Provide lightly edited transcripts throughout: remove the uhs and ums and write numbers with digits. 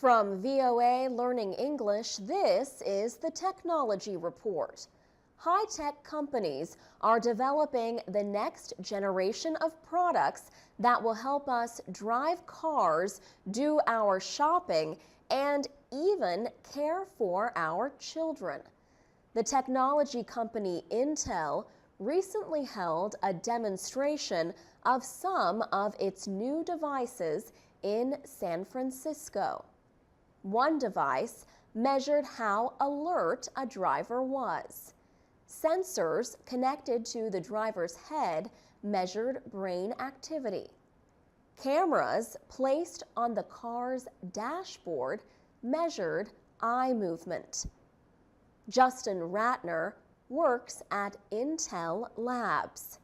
From VOA Learning English, this is the Technology Report. High-tech companies are developing the next generation of products that will help us drive cars, do our shopping, and even care for our children. The technology company Intel recently held a demonstration of some of its new devices in San Francisco. One device measured how alert a driver was. Sensors connected to the driver's head measured brain activity. Cameras placed on the car's dashboard measured eye movement. Justin Ratner works at Intel Labs.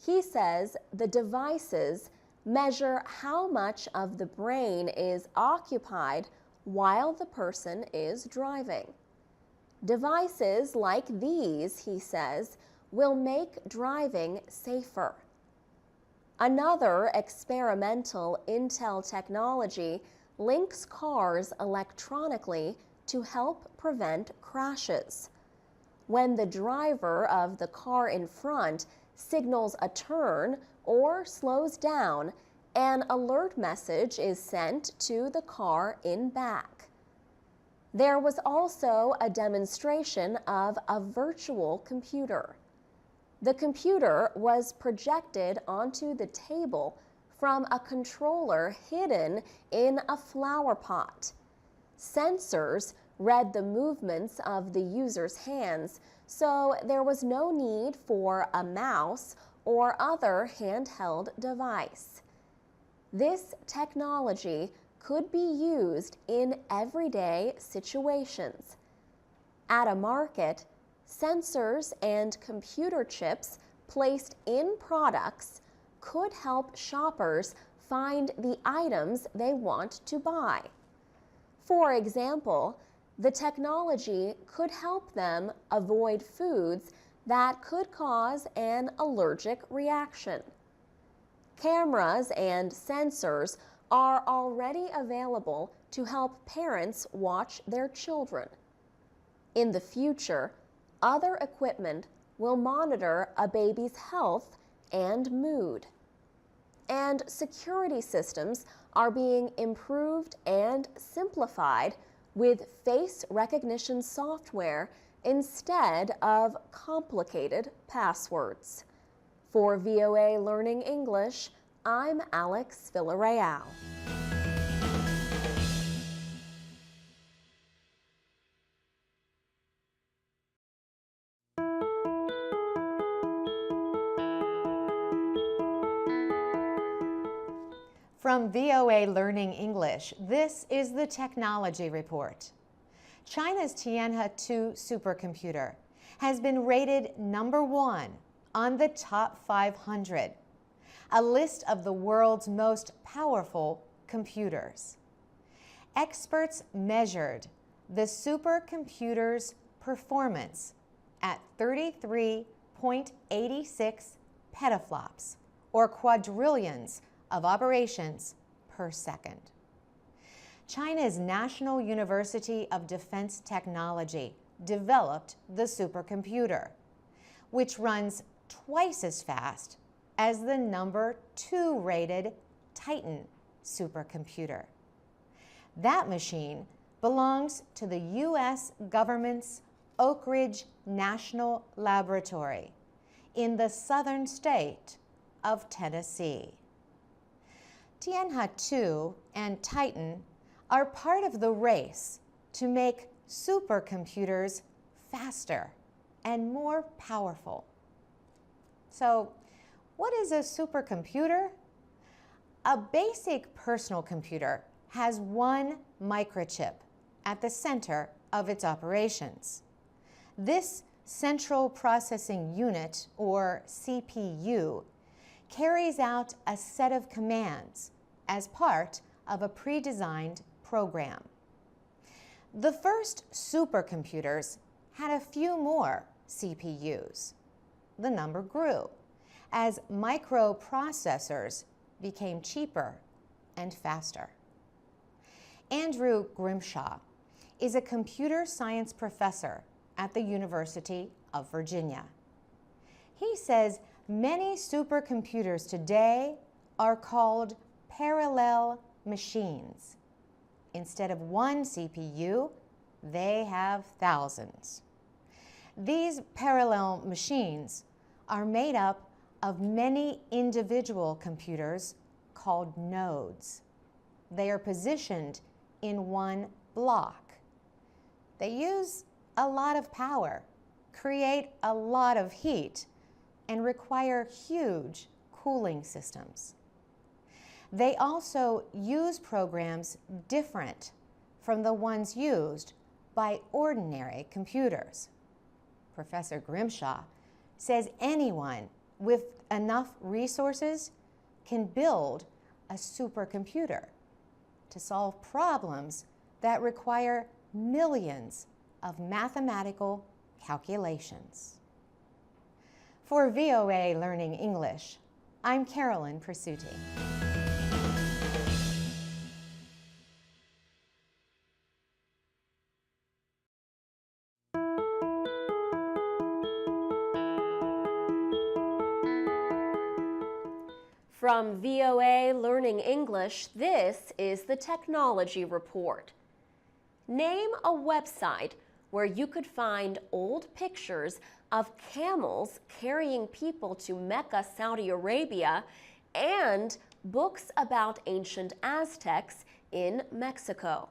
He says the devices measure how much of the brain is occupied while the person is driving. Devices like these, he says, will make driving safer. Another experimental Intel technology links cars electronically to help prevent crashes. When the driver of the car in front signals a turn or slows down, an alert message is sent to the car in back. There was also a demonstration of a virtual computer. The computer was projected onto the table from a controller hidden in a flower pot. Sensors read the movements of the user's hands, so there was no need for a mouse or other handheld device. This technology could be used in everyday situations. At a market, sensors and computer chips placed in products could help shoppers find the items they want to buy. For example, the technology could help them avoid foods that could cause an allergic reaction. Cameras and sensors are already available to help parents watch their children. In the future, other equipment will monitor a baby's health and mood. And security systems are being improved and simplified with face recognition software instead of complicated passwords. For VOA Learning English, I'm Alex Villarreal. From VOA Learning English, this is the Technology Report. China's Tianhe-2 supercomputer has been rated #1 on the top 500, a list of the world's most powerful computers. Experts measured the supercomputer's performance at 33.86 petaflops, or quadrillions of operations per second. China's National University of Defense Technology developed the supercomputer, which runs twice as fast as the #2 rated Titan supercomputer. That machine belongs to the U.S. government's Oak Ridge National Laboratory in the southern state of Tennessee. Tianhe-2 and Titan are part of the race to make supercomputers faster and more powerful. So, what is a supercomputer? A basic personal computer has one microchip at the center of its operations. This central processing unit, or CPU, carries out a set of commands as part of a pre-designed program. The first supercomputers had a few more CPUs. The number grew as microprocessors became cheaper and faster. Andrew Grimshaw is a computer science professor at the University of Virginia. He says many supercomputers today are called parallel machines. Instead of one CPU, they have thousands. These parallel machines are made up of many individual computers called nodes. They are positioned in one block. They use a lot of power, create a lot of heat, and require huge cooling systems. They also use programs different from the ones used by ordinary computers. Professor Grimshaw says anyone with enough resources can build a supercomputer to solve problems that require millions of mathematical calculations. For VOA Learning English, I'm Carolyn Persutti. From VOA Learning English, this is the Technology Report. Name a website where you could find old pictures of camels carrying people to Mecca, Saudi Arabia, and books about ancient Aztecs in Mexico.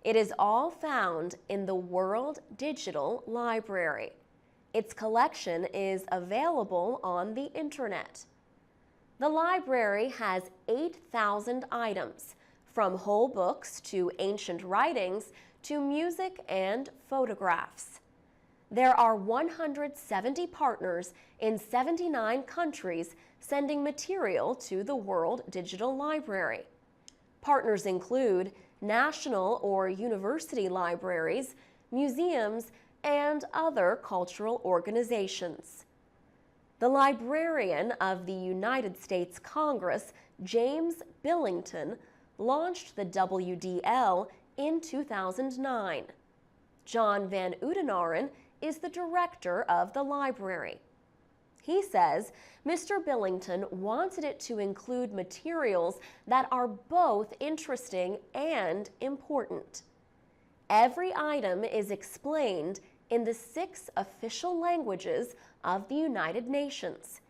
It is all found in the World Digital Library. Its collection is available on the internet. The library has 8,000 items, from whole books to ancient writings to music and photographs. There are 170 partners in 79 countries sending material to the World Digital Library. Partners include national or university libraries, museums, and other cultural organizations. The librarian of the United States Congress, James Billington, launched the WDL in 2009. John Van Oudenaren is the director of the library. He says Mr. Billington wanted it to include materials that are both interesting and important. Every item is explained in the 6 official languages of the United Nations: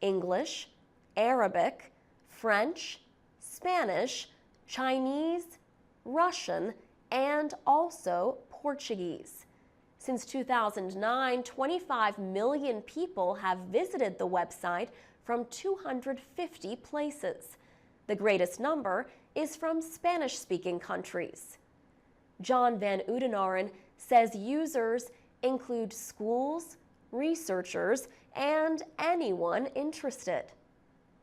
English, Arabic, French, Spanish, Chinese, Russian, and also Portuguese. Since 2009, 25 million people have visited the website from 250 places. The greatest number is from Spanish-speaking countries. John Van Oudenaren says users include schools, researchers, and anyone interested.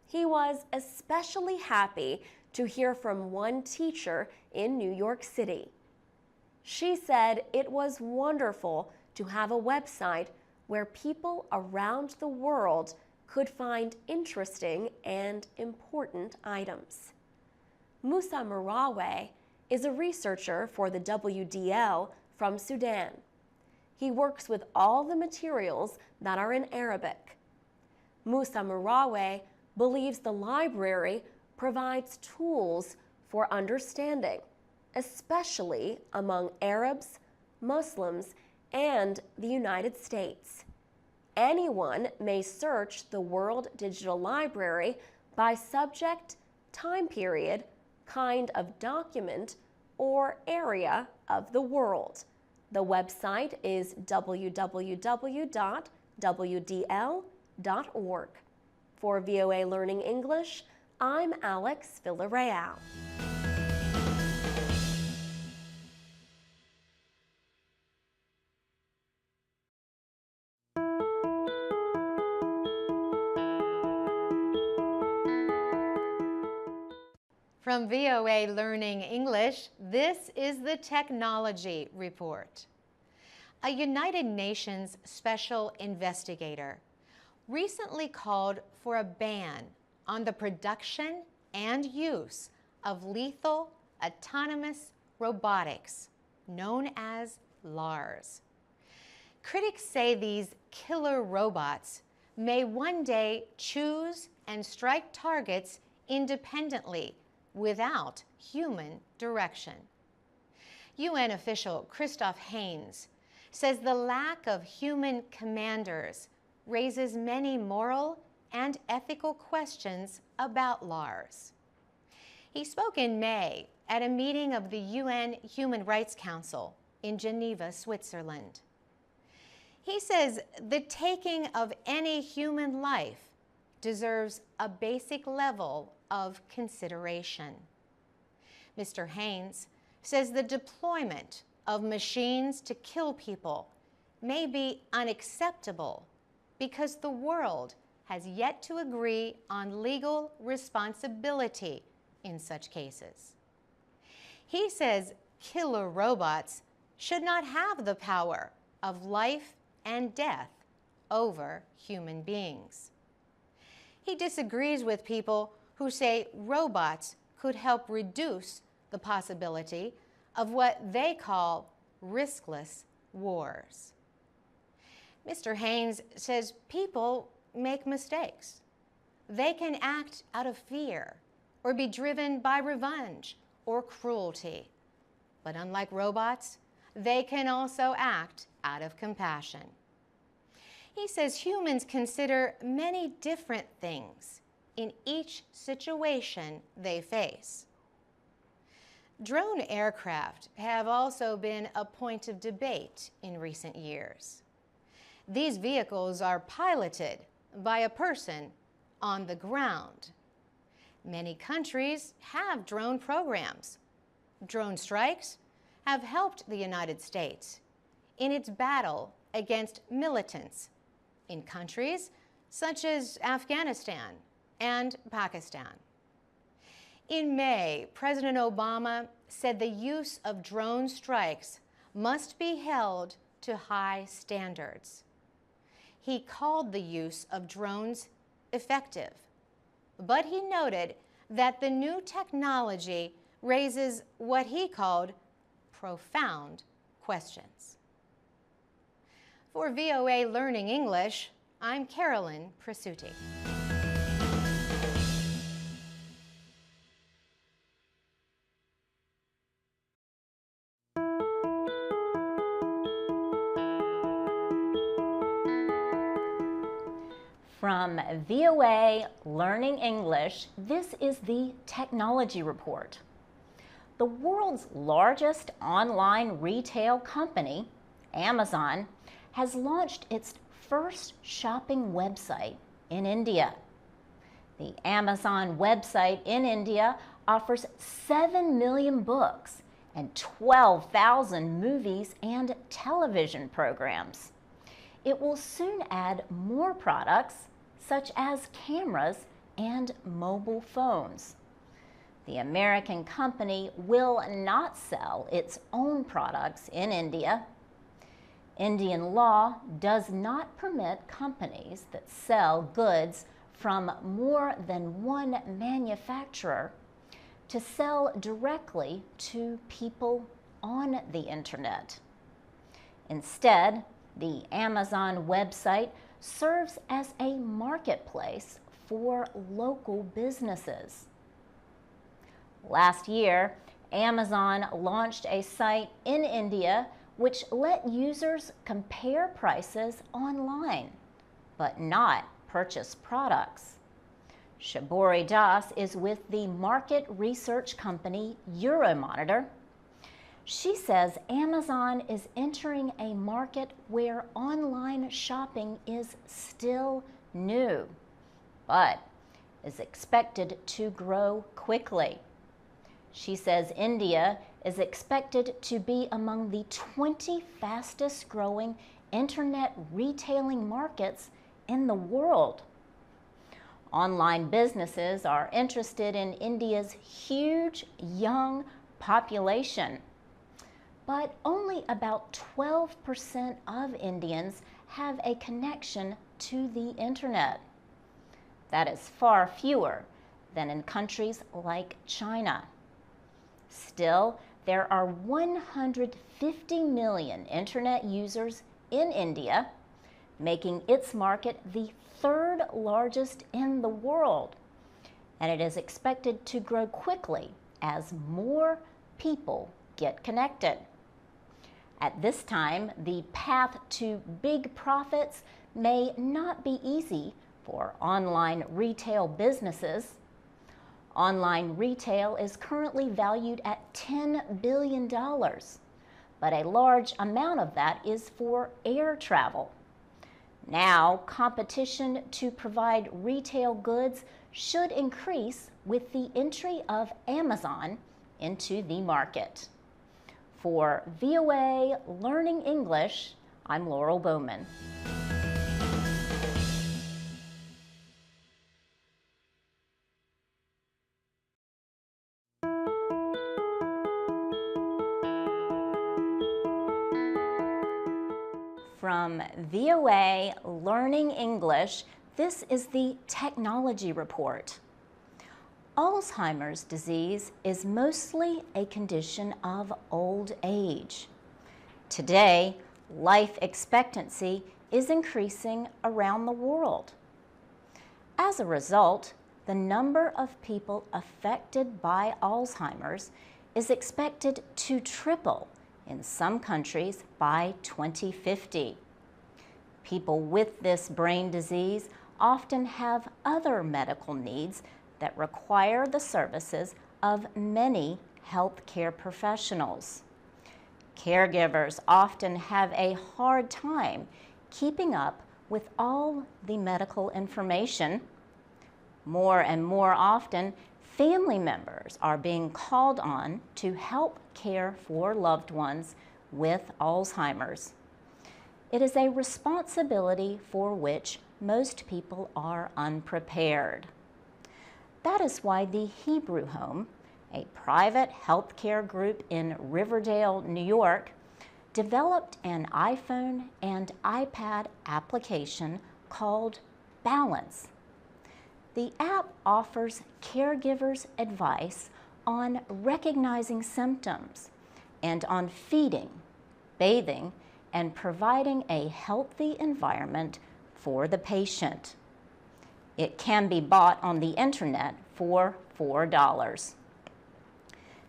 He was especially happy to hear from one teacher in New York City. She said it was wonderful to have a website where people around the world could find interesting and important items. Musa Marawe is a researcher for the WDL from Sudan. He works with all the materials that are in Arabic. Musa Marawe believes the library provides tools for understanding, especially among Arabs, Muslims, and the United States. Anyone may search the World Digital Library by subject, time period, kind of document, or area of the world. The website is www.wdl.org. For VOA Learning English, I'm Alex Villarreal. From VOA Learning English, this is the Technology Report. A United Nations special investigator recently called for a ban on the production and use of lethal, autonomous robotics, known as LARs. Critics say these killer robots may one day choose and strike targets independently without human direction. UN official Christoph Heyns says the lack of human commanders raises many moral and ethical questions about LARs. He spoke in May at a meeting of the UN Human Rights Council in Geneva, Switzerland. He says the taking of any human life deserves a basic level of consideration. Mr. Heyns says the deployment of machines to kill people may be unacceptable because the world has yet to agree on legal responsibility in such cases. He says killer robots should not have the power of life and death over human beings. He disagrees with people who say robots could help reduce the possibility of what they call riskless wars. Mr. Heyns says people make mistakes. They can act out of fear or be driven by revenge or cruelty. But unlike robots, they can also act out of compassion. He says humans consider many different things in each situation they face. Drone aircraft have also been a point of debate in recent years. These vehicles are piloted by a person on the ground. Many countries have drone programs. Drone strikes have helped the United States in its battle against militants in countries such as Afghanistan and Pakistan. In May, President Obama said the use of drone strikes must be held to high standards. He called the use of drones effective, but he noted that the new technology raises what he called profound questions. For VOA Learning English, I'm Carolyn Presutti. From VOA Learning English, this is the Technology Report. The world's largest online retail company, Amazon, has launched its first shopping website in India. The Amazon website in India offers 7 million books and 12,000 movies and television programs. It will soon add more products, such as cameras and mobile phones. The American company will not sell its own products in India. Indian law does not permit companies that sell goods from more than one manufacturer to sell directly to people on the internet. Instead, the Amazon website serves as a marketplace for local businesses. Last year, Amazon launched a site in India which let users compare prices online, but not purchase products. Shabori Das is with the market research company Euromonitor. She says Amazon is entering a market where online shopping is still new, but is expected to grow quickly. She says India is expected to be among the 20 fastest growing internet retailing markets in the world. Online businesses are interested in India's huge young population, but only about 12% of Indians have a connection to the internet. That is far fewer than in countries like China. Still, there are 150 million internet users in India, making its market the third largest in the world. And it is expected to grow quickly as more people get connected. At this time, the path to big profits may not be easy for online retail businesses. Online retail is currently valued at $10 billion, but a large amount of that is for air travel. Now, competition to provide retail goods should increase with the entry of Amazon into the market. For VOA Learning English, I'm Laurel Bowman. From VOA Learning English, this is the Technology Report. Alzheimer's disease is mostly a condition of old age. Today, life expectancy is increasing around the world. As a result, the number of people affected by Alzheimer's is expected to triple in some countries by 2050. People with this brain disease often have other medical needs that require the services of many healthcare professionals. Caregivers often have a hard time keeping up with all the medical information. More and more often, family members are being called on to help care for loved ones with Alzheimer's. It is a responsibility for which most people are unprepared. That is why the Hebrew Home, a private healthcare group in Riverdale, New York, developed an iPhone and iPad application called Balance. The app offers caregivers advice on recognizing symptoms and on feeding, bathing, and providing a healthy environment for the patient. It can be bought on the internet for $4.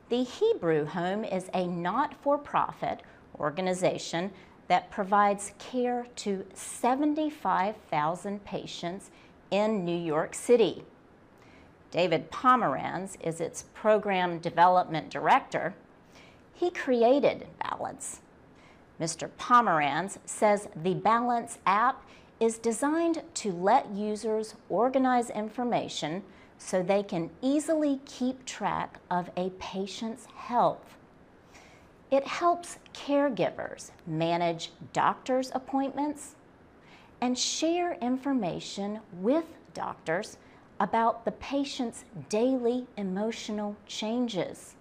The Hebrew Home is a not-for-profit organization that provides care to 75,000 patients in New York City. David Pomeranz is its program development director. He created Balance. Mr. Pomeranz says the Balance app is designed to let users organize information so they can easily keep track of a patient's health. It helps caregivers manage doctor's appointments and share information with doctors about the patient's daily emotional changes.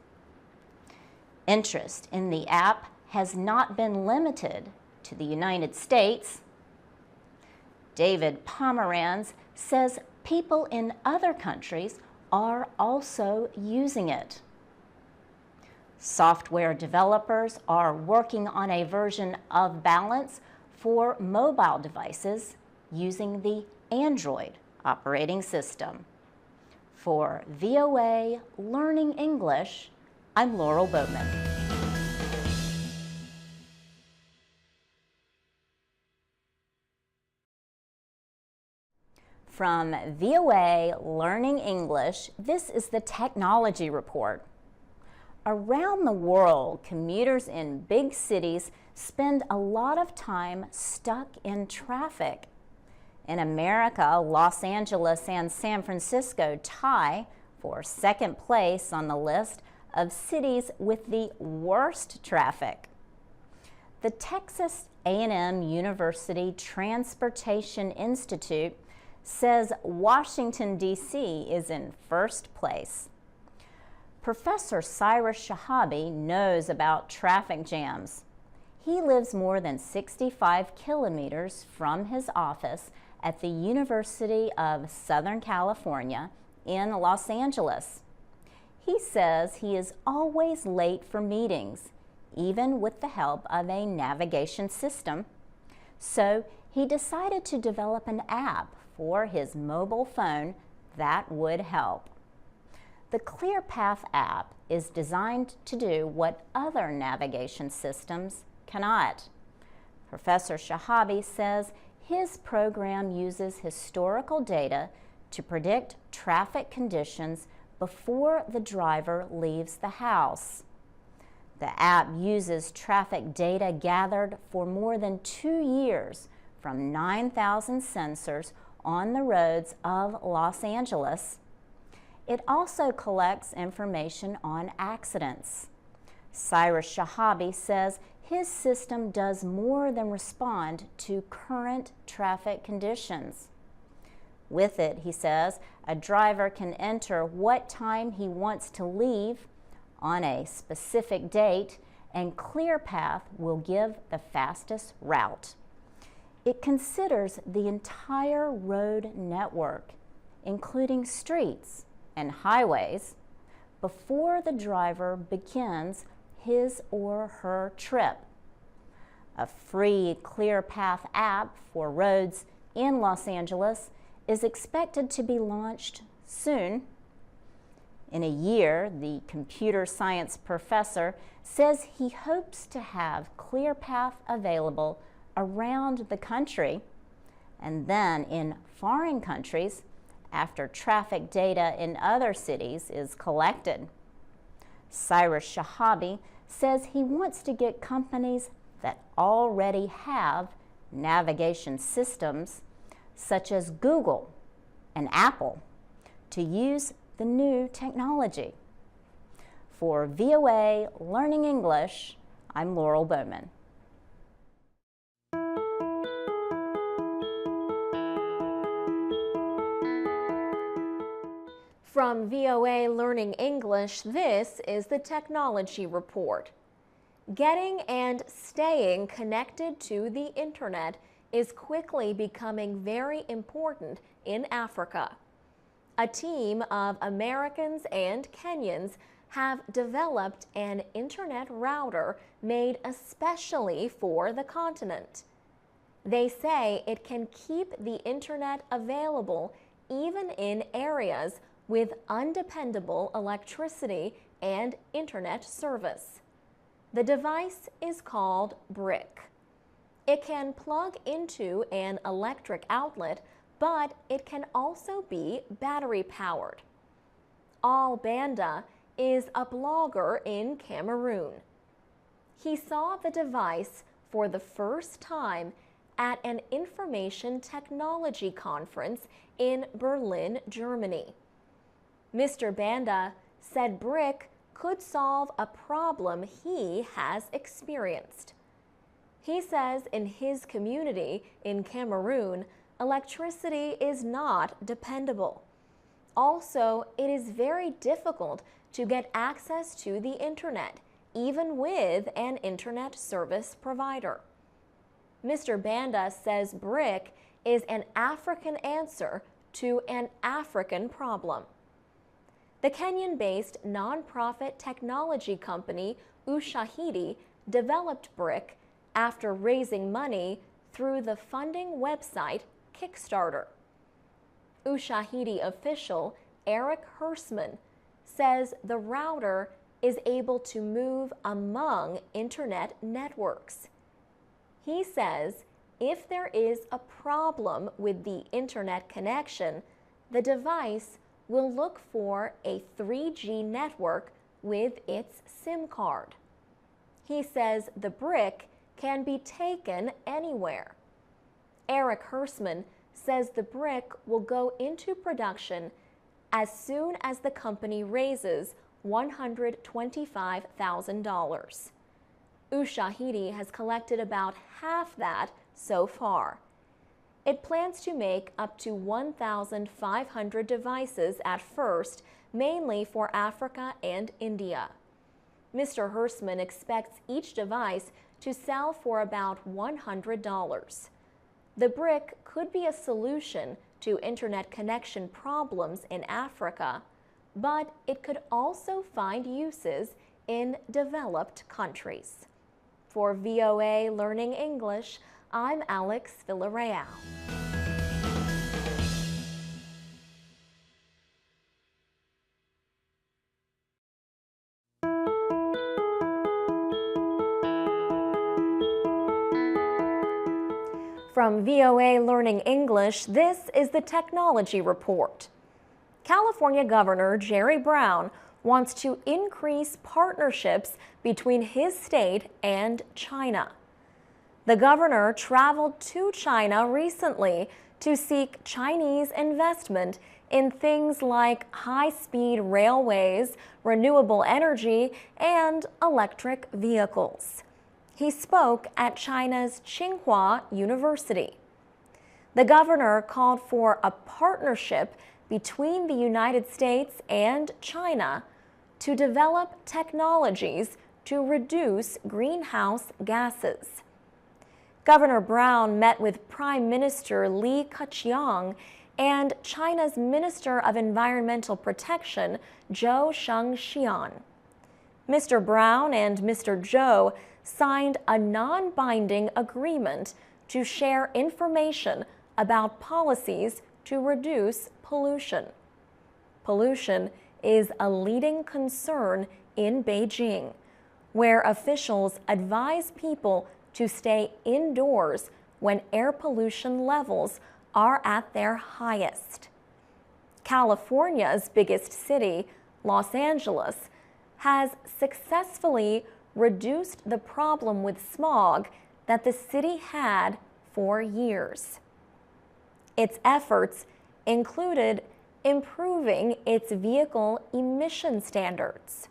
Interest in the app has not been limited to the United States. David Pomeranz says people in other countries are also using it. Software developers are working on a version of Balance for mobile devices using the Android operating system. For VOA Learning English, I'm Laurel Bowman. From VOA Learning English, this is the Technology Report. Around the world, commuters in big cities spend a lot of time stuck in traffic. In America, Los Angeles and San Francisco tie for second place on the list of cities with the worst traffic. The Texas A&M University Transportation Institute says Washington, D.C. is in first place. Professor Cyrus Shahabi knows about traffic jams. He lives more than 65 kilometers from his office at the University of Southern California in Los Angeles. He says he is always late for meetings, even with the help of a navigation system. So he decided to develop an app for his mobile phone that would help. The ClearPath app is designed to do what other navigation systems cannot. Professor Shahabi says his program uses historical data to predict traffic conditions before the driver leaves the house. The app uses traffic data gathered for more than 2 years from 9,000 sensors on the roads of Los Angeles. It also collects information on accidents. Cyrus Shahabi says his system does more than respond to current traffic conditions. With it, he says, a driver can enter what time he wants to leave on a specific date, and ClearPath will give the fastest route. It considers the entire road network, including streets and highways, before the driver begins his or her trip. A free ClearPath app for roads in Los Angeles is expected to be launched soon. In a year, the computer science professor says he hopes to have ClearPath available around the country and then in foreign countries after traffic data in other cities is collected. Cyrus Shahabi says he wants to get companies that already have navigation systems, such as Google and Apple, to use the new technology. For VOA Learning English, I'm Laurel Bowman. From VOA Learning English, this is the Technology Report. Getting and staying connected to the internet is quickly becoming very important in Africa. A team of Americans and Kenyans have developed an internet router made especially for the continent. They say it can keep the internet available even in areas with undependable electricity and internet service. The device is called BRIC. It can plug into an electric outlet, but it can also be battery-powered. Al Banda is a blogger in Cameroon. He saw the device for the first time at an information technology conference in Berlin, Germany. Mr. Banda said BRIC could solve a problem he has experienced. He says in his community in Cameroon, electricity is not dependable. Also, it is very difficult to get access to the internet, even with an internet service provider. Mr. Banda says BRIC is an African answer to an African problem. The Kenyan-based nonprofit technology company Ushahidi developed BRIC after raising money through the funding website Kickstarter. Ushahidi official Eric Hersman says the router is able to move among internet networks. He says if there is a problem with the internet connection, the device will look for a 3G network with its SIM card. He says the BRIC can be taken anywhere. Eric Hersman says the BRIC will go into production as soon as the company raises $125,000. Ushahidi has collected about half that so far. It plans to make up to 1,500 devices at first, mainly for Africa and India. Mr. Hersman expects each device to sell for about $100. The BRIC could be a solution to internet connection problems in Africa, but it could also find uses in developed countries. For VOA Learning English, I'm Alex Villarreal. From VOA Learning English, this is the Technology Report. California Governor Jerry Brown wants to increase partnerships between his state and China. The governor traveled to China recently to seek Chinese investment in things like high-speed railways, renewable energy, and electric vehicles. He spoke at China's Tsinghua University. The governor called for a partnership between the United States and China to develop technologies to reduce greenhouse gases. Governor Brown met with Prime Minister Li Keqiang and China's Minister of Environmental Protection, Zhou Shengxian. Mr. Brown and Mr. Zhou signed a non-binding agreement to share information about policies to reduce pollution. Pollution is a leading concern in Beijing, where officials advise people to stay indoors when air pollution levels are at their highest. California's biggest city, Los Angeles, has successfully reduced the problem with smog that the city had for years. Its efforts included improving its vehicle emission standards.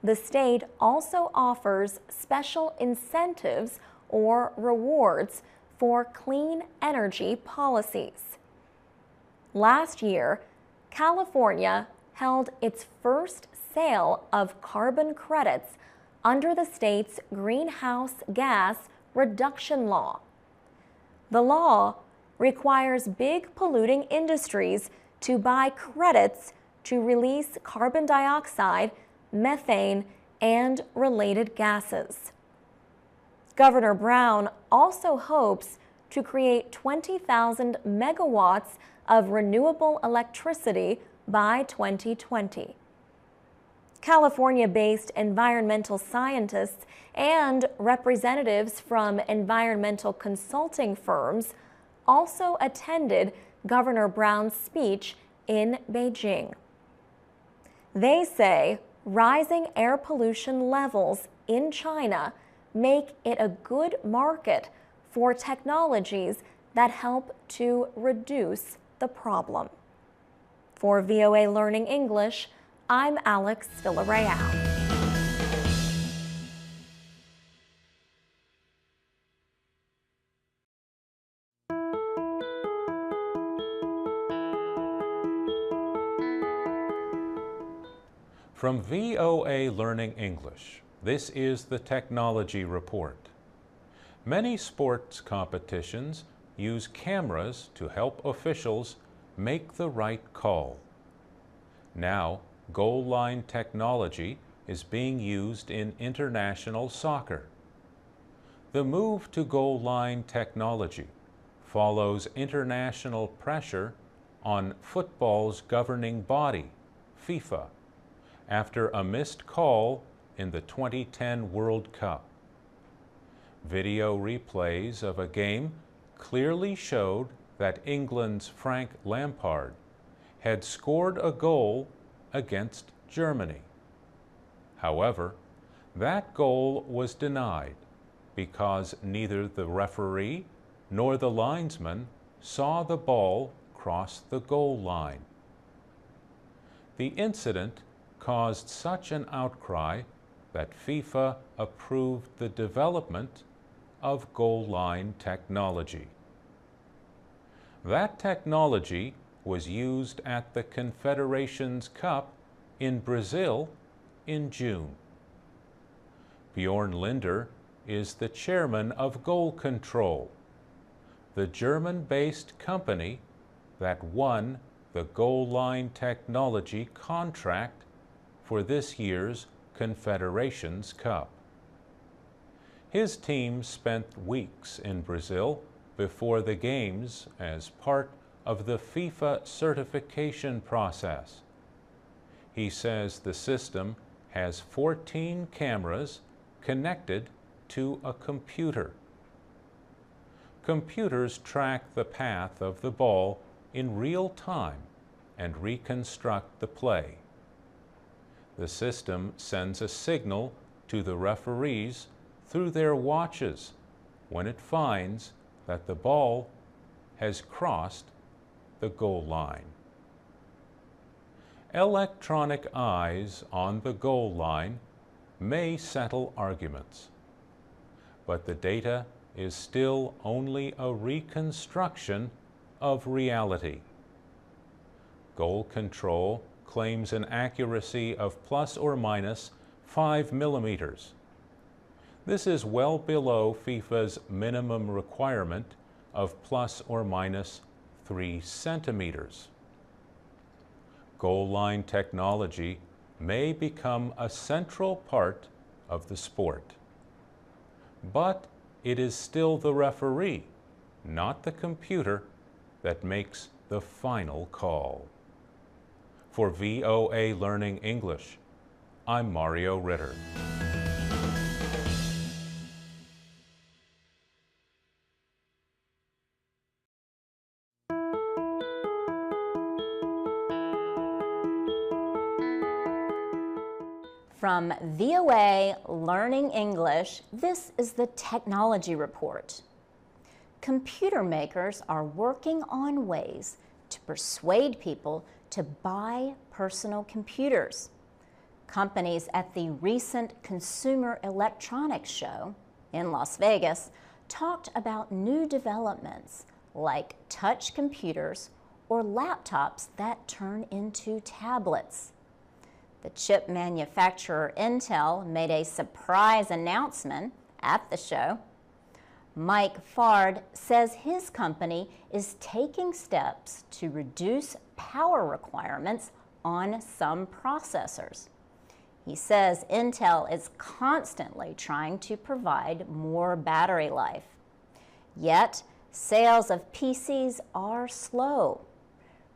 The state also offers special incentives or rewards for clean energy policies. Last year, California held its first sale of carbon credits under the state's greenhouse gas reduction law. The law requires big polluting industries to buy credits to release carbon dioxide, methane, and related gases. Governor Brown also hopes to create 20,000 megawatts of renewable electricity by 2020. California-based environmental scientists and representatives from environmental consulting firms also attended Governor Brown's speech in Beijing. They say rising air pollution levels in China make it a good market for technologies that help to reduce the problem. For VOA Learning English, I'm Alex Villarreal. From VOA Learning English, this is the Technology Report. Many sports competitions use cameras to help officials make the right call. Now, goal line technology is being used in international soccer. The move to goal line technology follows international pressure on football's governing body, FIFA, after a missed call in the 2010 World Cup. Video replays of a game clearly showed that England's Frank Lampard had scored a goal against Germany. However, that goal was denied because neither the referee nor the linesman saw the ball cross the goal line. The incident caused such an outcry that FIFA approved the development of goal line technology. That technology was used at the Confederations Cup in Brazil in June. Bjorn Linder is the chairman of Goal Control, the German-based company that won the goal line technology contract for this year's Confederations Cup. His team spent weeks in Brazil before the games as part of the FIFA certification process. He says the system has 14 cameras connected to a computer. Computers track the path of the ball in real time and reconstruct the play. The system sends a signal to the referees through their watches when it finds that the ball has crossed the goal line. Electronic eyes on the goal line may settle arguments, but the data is still only a reconstruction of reality. Goal control claims an accuracy of plus or minus 5 millimeters. This is well below FIFA's minimum requirement of plus or minus 3 centimeters. Goal line technology may become a central part of the sport. But it is still the referee, not the computer, that makes the final call. For VOA Learning English, I'm Mario Ritter. From VOA Learning English, this is the Technology Report. Computer makers are working on ways to persuade people to buy personal computers. Companies at the recent Consumer Electronics Show in Las Vegas talked about new developments like touch computers or laptops that turn into tablets. The chip manufacturer Intel made a surprise announcement at the show. Mike Fard says his company is taking steps to reduce power requirements on some processors. He says Intel is constantly trying to provide more battery life. Yet, sales of PCs are slow.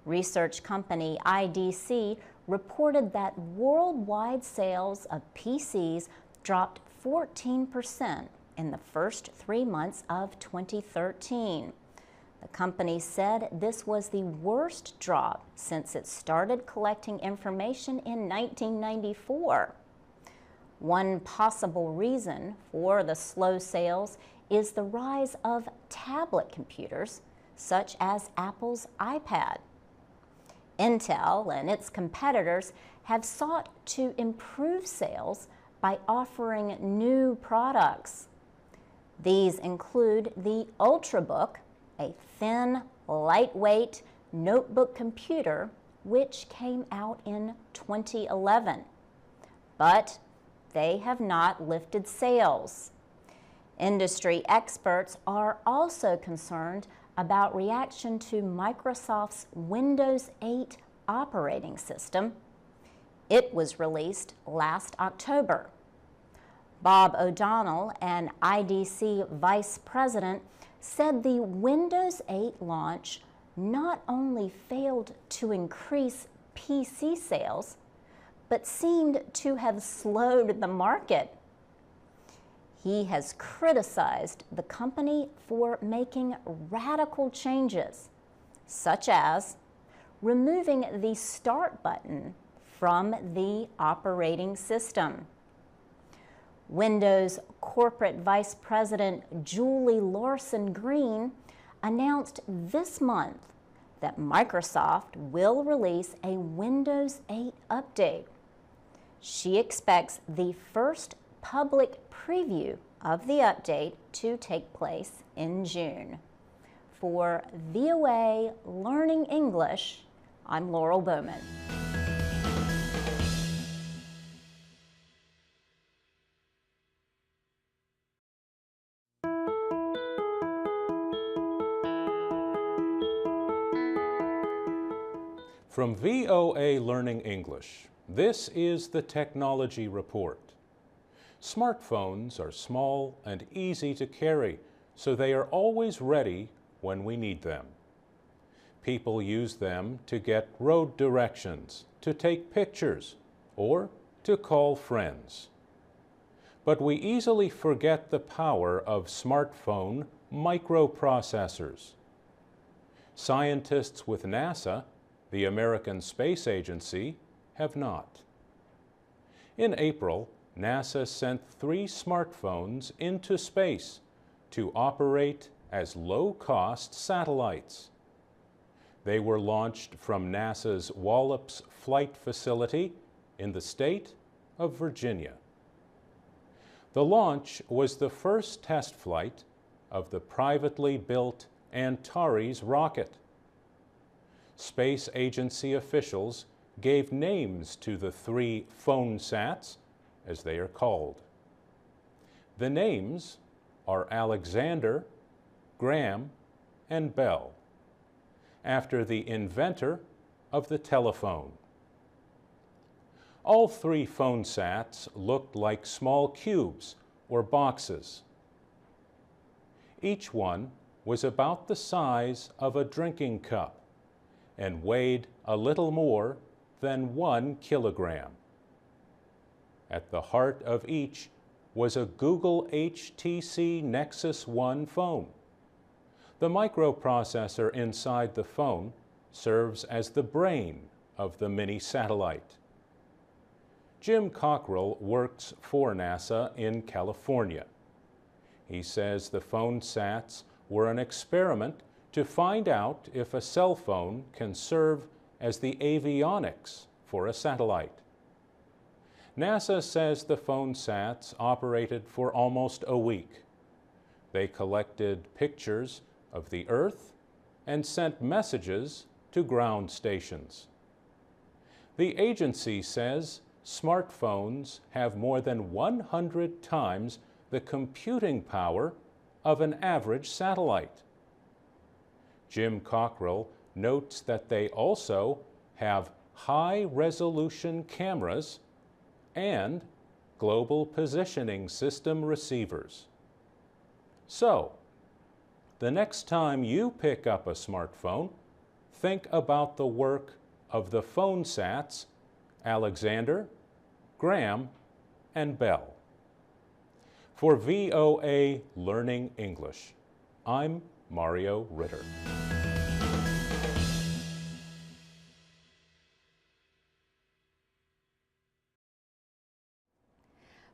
Research company IDC reported that worldwide sales of PCs dropped 14% in the first 3 months of 2013. The company said this was the worst drop since it started collecting information in 1994. One possible reason for the slow sales is the rise of tablet computers, such as Apple's iPad. Intel and its competitors have sought to improve sales by offering new products. These include the Ultrabook, a thin, lightweight notebook computer which came out in 2011. But they have not lifted sales. Industry experts are also concerned about reaction to Microsoft's Windows 8 operating system. It was released last October. Bob O'Donnell, an IDC vice president, said the Windows 8 launch not only failed to increase PC sales, but seemed to have slowed the market. He has criticized the company for making radical changes, such as removing the Start button from the operating system. Windows Corporate Vice President Julie Lawson Green announced this month that Microsoft will release a Windows 8 update. She expects the first public preview of the update to take place in June. For VOA Learning English, I'm Laurel Bowman. From VOA Learning English, this is the Technology Report. Smartphones are small and easy to carry, so they are always ready when we need them. People use them to get road directions, to take pictures, or to call friends. But we easily forget the power of smartphone microprocessors. Scientists with NASA, the American Space Agency, have not. In April, NASA sent 3 smartphones into space to operate as low-cost satellites. They were launched from NASA's Wallops Flight Facility in the state of Virginia. The launch was the first test flight of the privately built Antares rocket. Space Agency officials gave names to the 3 PhoneSats, as they are called. The names are Alexander, Graham, and Bell, after the inventor of the telephone. All 3 PhoneSats looked like small cubes or boxes. Each one was about the size of a drinking cup and weighed a little more than 1 kilogram. At the heart of each was a Google HTC Nexus 1 phone. The microprocessor inside the phone serves as the brain of the mini satellite. Jim Cockrell works for NASA in California. He says the PhoneSats were an experiment to find out if a cell phone can serve as the avionics for a satellite. NASA says the PhoneSats operated for almost a week. They collected pictures of the Earth and sent messages to ground stations. The agency says smartphones have more than 100 times the computing power of an average satellite. Jim Cockrell notes that they also have high-resolution cameras and global positioning system receivers. So, the next time you pick up a smartphone, think about the work of the PhoneSats Alexander, Graham, and Bell. For VOA Learning English, I'm Mario Ritter.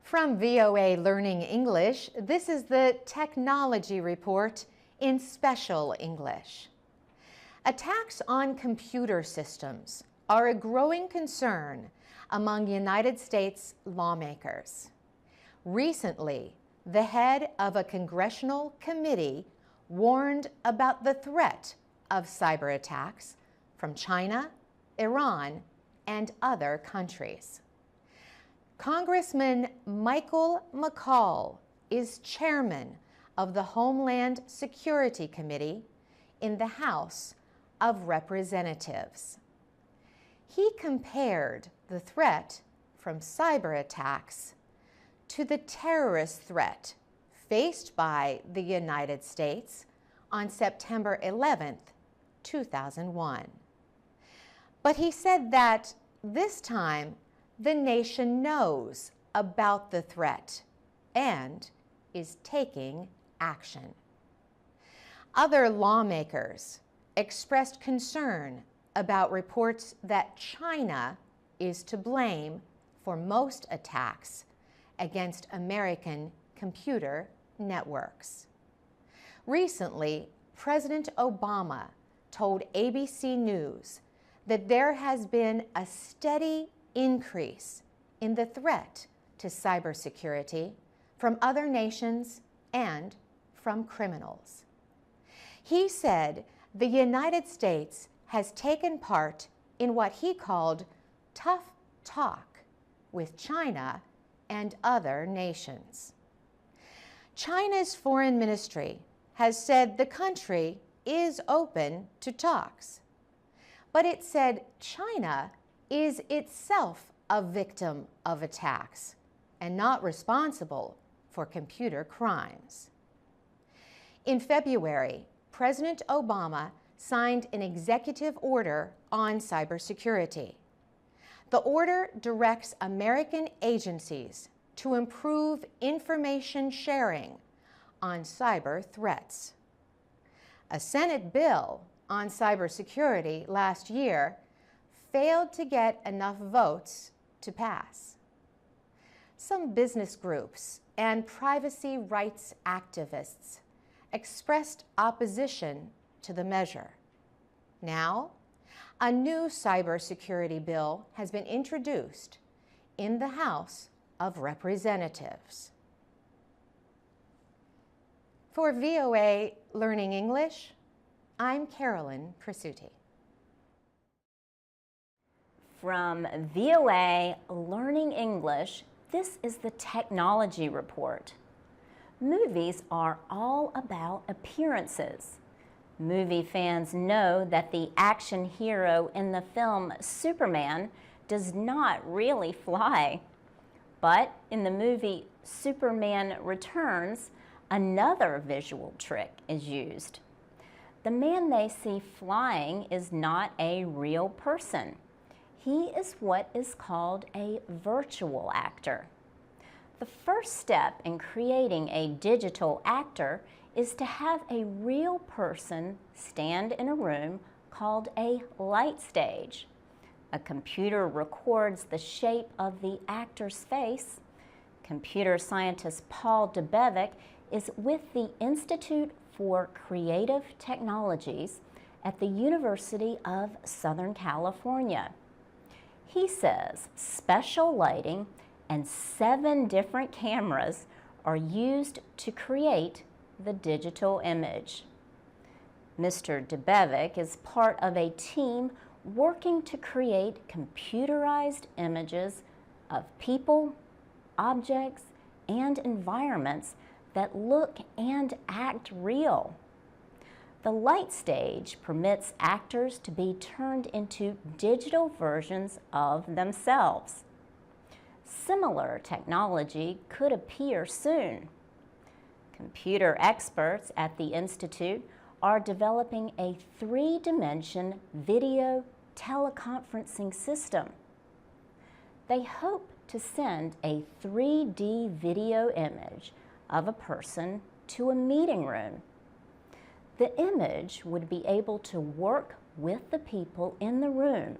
From VOA Learning English, this is the Technology Report in Special English. Attacks on computer systems are a growing concern among United States lawmakers. Recently, the head of a congressional committee warned about the threat of cyber attacks from China, Iran, and other countries. Congressman Michael McCall is chairman of the Homeland Security Committee in the House of Representatives. He compared the threat from cyber attacks to the terrorist threat faced by the United States on September 11th, 2001. But he said that this time the nation knows about the threat and is taking action. Other lawmakers expressed concern about reports that China is to blame for most attacks against American computer networks. Recently, President Obama told ABC News that there has been a steady increase in the threat to cybersecurity from other nations and from criminals. He said the United States has taken part in what he called tough talk with China and other nations. China's foreign ministry has said the country is open to talks, but it said China is itself a victim of attacks and not responsible for computer crimes. In February, President Obama signed an executive order on cybersecurity. The order directs American agencies to improve information sharing on cyber threats. A Senate bill on cybersecurity last year failed to get enough votes to pass. Some business groups and privacy rights activists expressed opposition to the measure. Now, a new cybersecurity bill has been introduced in the House of Representatives. For VOA Learning English, I'm Carolyn Prasuti. From VOA Learning English, this is the Technology Report. Movies are all about appearances. Movie fans know that the action hero in the film Superman does not really fly. But in the movie Superman Returns, another visual trick is used. The man they see flying is not a real person. He is what is called a virtual actor. The first step in creating a digital actor is to have a real person stand in a room called a light stage. A computer records the shape of the actor's face. Computer scientist Paul Debevec is with the Institute for Creative Technologies at the University of Southern California. He says special lighting and 7 different cameras are used to create the digital image. Mr. Debevec is part of a team working to create computerized images of people, objects, and environments that look and act real. The light stage permits actors to be turned into digital versions of themselves. Similar technology could appear soon. Computer experts at the Institute are developing a 3-dimension video teleconferencing system. They hope to send a 3D video image of a person to a meeting room. The image would be able to work with the people in the room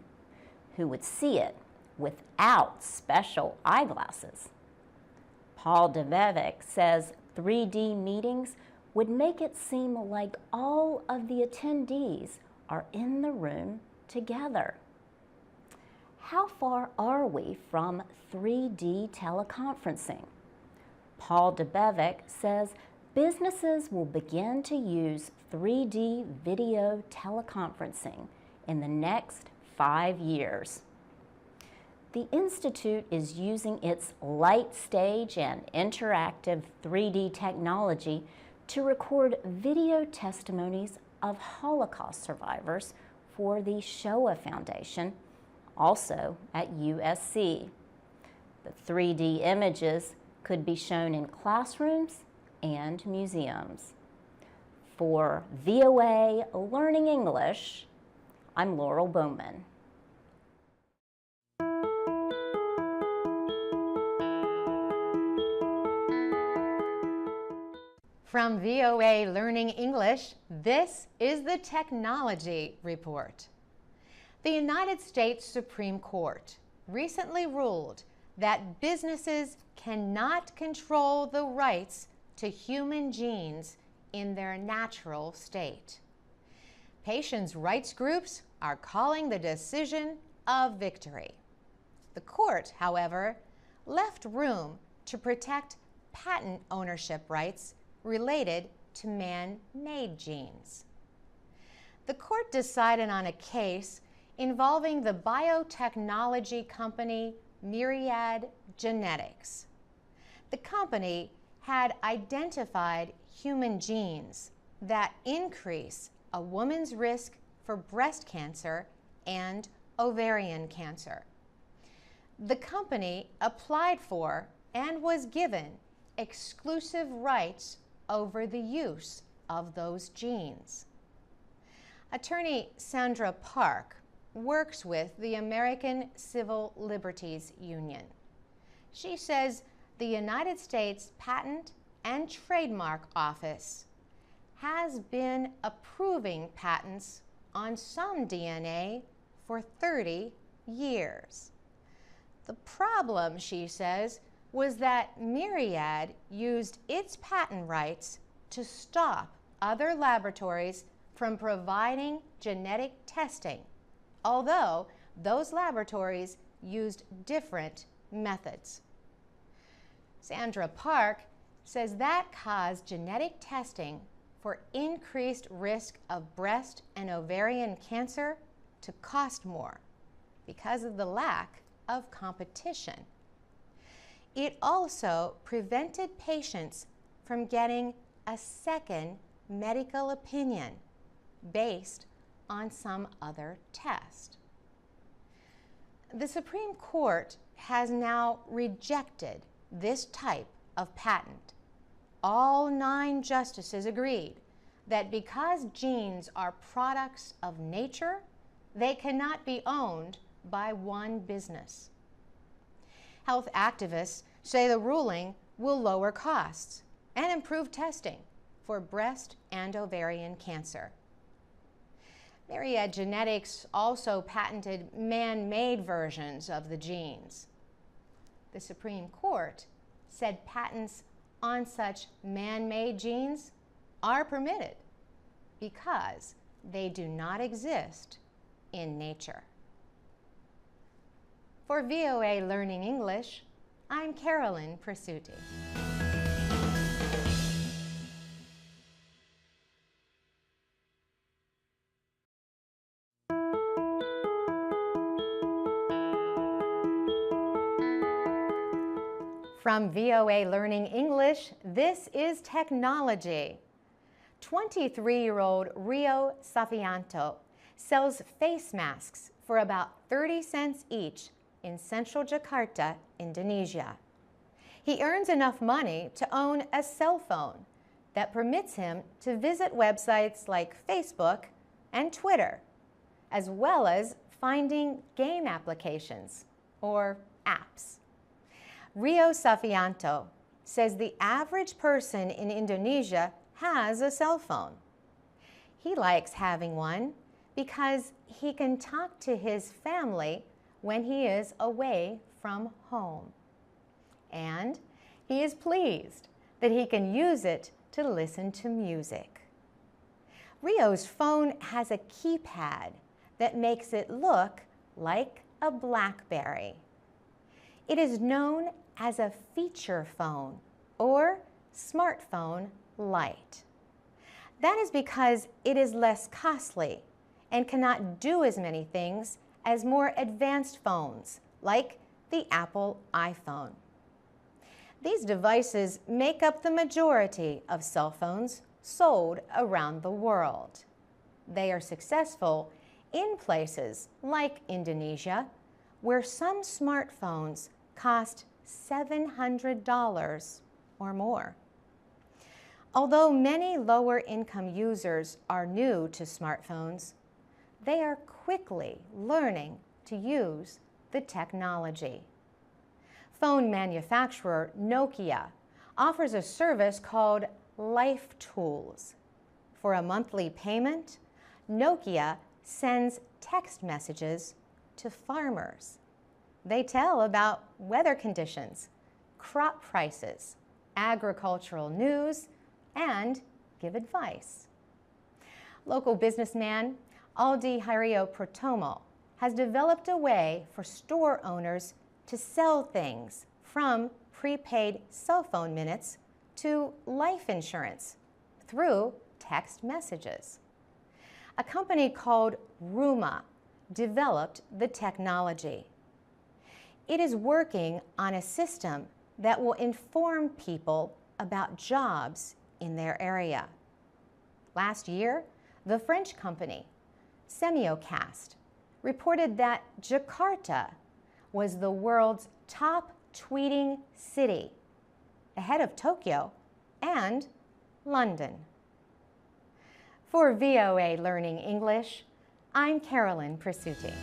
who would see it without special eyeglasses. Paul Debevec says 3D meetings would make it seem like all of the attendees are in the room together. How far are we from 3D teleconferencing? Paul Debevec says businesses will begin to use 3D video teleconferencing in the next 5 years. The Institute is using its light stage and interactive 3D technology to record video testimonies of Holocaust survivors for the Shoah Foundation, also at USC. The 3D images could be shown in classrooms and museums. For VOA Learning English, I'm Laurel Bowman. From VOA Learning English, this is the Technology Report. The United States Supreme Court recently ruled that businesses cannot control the rights to human genes in their natural state. Patients' rights groups are calling the decision a victory. The court, however, left room to protect patent ownership rights related to man-made genes. The court decided on a case involving the biotechnology company Myriad Genetics. The company had identified human genes that increase a woman's risk for breast cancer and ovarian cancer. The company applied for and was given exclusive rights over the use of those genes. Attorney Sandra Park works with the American Civil Liberties Union. She says the United States Patent and Trademark Office has been approving patents on some DNA for 30 years. The problem, she says, was that Myriad used its patent rights to stop other laboratories from providing genetic testing, although those laboratories used different methods. Sandra Park says that caused genetic testing for increased risk of breast and ovarian cancer to cost more because of the lack of competition. It also prevented patients from getting a second medical opinion based on some other test. The Supreme Court has now rejected this type of patent. All 9 justices agreed that because genes are products of nature, they cannot be owned by one business. Health activists say the ruling will lower costs and improve testing for breast and ovarian cancer. Myriad Genetics also patented man-made versions of the genes. The Supreme Court said patents on such man-made genes are permitted because they do not exist in nature. For VOA Learning English, I'm Carolyn Persutti. From VOA Learning English, this is Technology. 23-year-old Rio Safianto sells face masks for about 30 cents each in central Jakarta, Indonesia. He earns enough money to own a cell phone that permits him to visit websites like Facebook and Twitter, as well as finding game applications or apps. Rio Safianto says the average person in Indonesia has a cell phone. He likes having one because he can talk to his family when he is away from home. And he is pleased that he can use it to listen to music. Rio's phone has a keypad that makes it look like a BlackBerry. It is known as a feature phone or smartphone light. That is because it is less costly and cannot do as many things as more advanced phones like the Apple iPhone. These devices make up the majority of cell phones sold around the world. They are successful in places like Indonesia, where some smartphones cost $700 or more. Although many lower-income users are new to smartphones, they are quickly learning to use the technology. Phone manufacturer Nokia offers a service called Life Tools. For a monthly payment, Nokia sends text messages to farmers. They tell about weather conditions, crop prices, agricultural news, and give advice. Local businessman Aldi Hirio Protomo has developed a way for store owners to sell things from prepaid cell phone minutes to life insurance through text messages. A company called Ruma developed the technology. It is working on a system that will inform people about jobs in their area. Last year, the French company Semiocast reported that Jakarta was the world's top tweeting city, ahead of Tokyo and London. For VOA Learning English, I'm Carolyn Presutti.